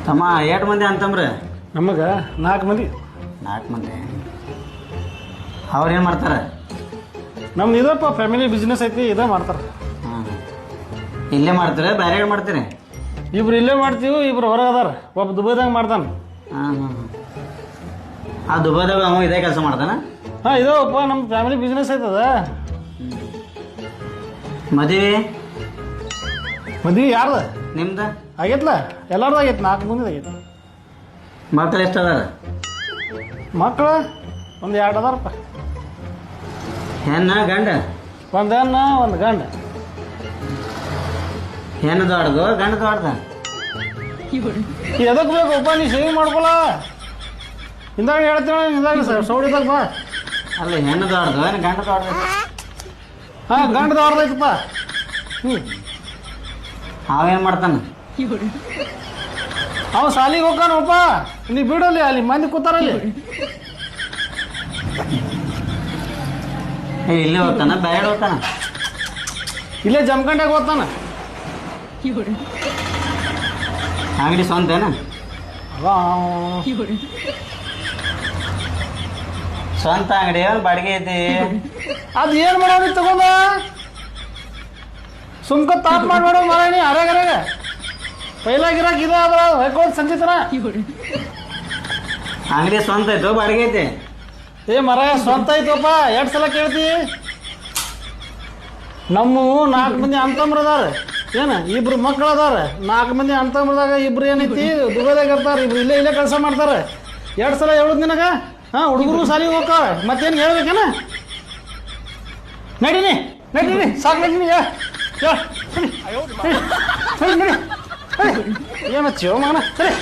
ತಮ್ಮ ಎಷ್ಟು ಮಂದಿ ಅಂತಂಬ್ರಿ? ನಮಗೆ 4 ಮಂದಿ. 4 ಮಂದಿ. ಅವ್ರೇನು ಮಾಡ್ತಾರೆ? ನಮ್ದು ಇದಪ್ಪ ಫ್ಯಾಮಿಲಿ ಬಿಸ್ನೆಸ್ ಐತಿ, ಇದೇ ಮಾಡ್ತಾರೆ. ಹಾಂ, ಇಲ್ಲೇ ಮಾಡ್ತೀರ ಬೇರೆ ಏನು ಮಾಡ್ತೀರಿ? ಇಬ್ರು ಇಲ್ಲೇ ಮಾಡ್ತೀವಿ, ಇಬ್ರು ಹೊರಗೆ ಅದಾರ. ಒಬ್ಬ ದುಬೈದಾಗ ಮಾಡ್ತಾನೆ. ಹಾಂ ಹಾಂ. ಆ ದುಬೈದಾಗ ಅವ ಇದೇ ಕೆಲಸ ಮಾಡ್ತಾನ? ಹಾಂ, ಇದಪ್ಪ ನಮ್ಮ ಫ್ಯಾಮಿಲಿ ಬಿಸ್ನೆಸ್ ಐತದ. ಮದುವೆ ಮದ್ವೆ ಯಾರ್ದು? ನಿಮ್ದು ಆಗೈತ್ಲ, ಎಲ್ಲಾರ್ದು ಆಗೈತೆ. 4 ಮಂದಿದು ಆಗೈತೆ. ಮಕ್ಳು ಎಷ್ಟು ಅದಾರ? ಮಕ್ಕಳು ಒಂದು 2 ಅದಾರಪ್ಪ. ಹೆಣ್ಣ ಗಂಡ? ಒಂದು ಹೆಣ್ಣು ಒಂದು ಗಂಡ. ಹೆಣ್ಣು ದೊಡ್ಡದು ಗಂಡ ದೊಡ್ಡದ? ಎದಕ್ಕೆ ಬೇಕಪ್ಪ ನೀ ಸೇವಿಂಗ್ ಮಾಡ್ಕೊಳ? ಹಿಂದಾಗ ಹೇಳ್ತೀವಿ, ಹಿಂದಾಗ ಸೌಡಿದಾಗ ಬಾ. ಅಲ್ಲ, ಹೆಣ್ಣು ದೊಡ್ಡದು ಏನು ಗಂಡ ದೊಡ್ಡದು? ಹಾಂ, ಗಂಡ ದೊಡ್ಡದೈತಪ್ಪ. ಅವೇನು ಮಾಡ್ತಾನೆ? ಅವ ಸಾಲಿಗೆ ಹೋಗ್ತಾನಪ್ಪ. ನೀ ಬಿಡಲ್ಲಿ, ಅಲ್ಲಿ ಮಂದಿ ಕೂತಾರಲ್ಲಿ. ಇಲ್ಲಿ ಹೋಗ್ತಾನ ಬೇರೆ ಹೋಗ್ತಾನ? ಇಲ್ಲೇ ಜಮಖಂಡ್ಯಾಗ ಹೋಗ್ತಾನ. ಅಂಗಡಿ ಸ್ವಂತೇನ? ಸ್ವಂತ ಅಂಗಡಿ ಬಾಡಿಗೆ ಐತಿ? ಅದು ಏನು ಮಾಡೋರಿ ತಗೊಂಡ ಸುಮ್ಕ ತಾಪ್ ಮಾಡ್ಬೇಡ ಮರಾಣಿ. ಅರೆಗರೆಗ ಪೈಲಾಗಿರಾಕ ಇದು ಅದ್ರ ಹೊಯ್ಕೋದ್ ಸಂಚಿತನ. ಅಂಗಡಿ ಸ್ವಂತ ಐತೋ ಬಾಡಿಗೆ ಐತಿ? ಏ ಮರ ಸ್ವಂತ ಐತಪ್ಪ. 2 ಸಲ ಕೇಳ್ತಿ. ನಮ್ಮ 4 ಮಂದಿ ಅಂತಂಬ್ರ ಅದಾರ. ಏನು 2 ಮಕ್ಳು ಅದಾರ. 4 ಮಂದಿ ಅಂತಂಬ್ರದಾಗ 2 ಏನೈತಿ ದುಬೈದಾಗ ಇರ್ತಾರೆ. ಇಲ್ಲೇ ಕೆಲಸ ಮಾಡ್ತಾರೆ. 2 ಸಲ ಹೇಳುದು ನಿನಗ? ಹಾಂ, ಹುಡುಗರು ಸಾಲಿಗೆ ಹೋಗ್ತಾವ. ಮತ್ತೇನು ಹೇಳ್ಬೇಕೇನ? ನಡೀನಿ ಸಾಕು. ನಡೀನಿ ಏನು ಮಗನ ಸರಿ.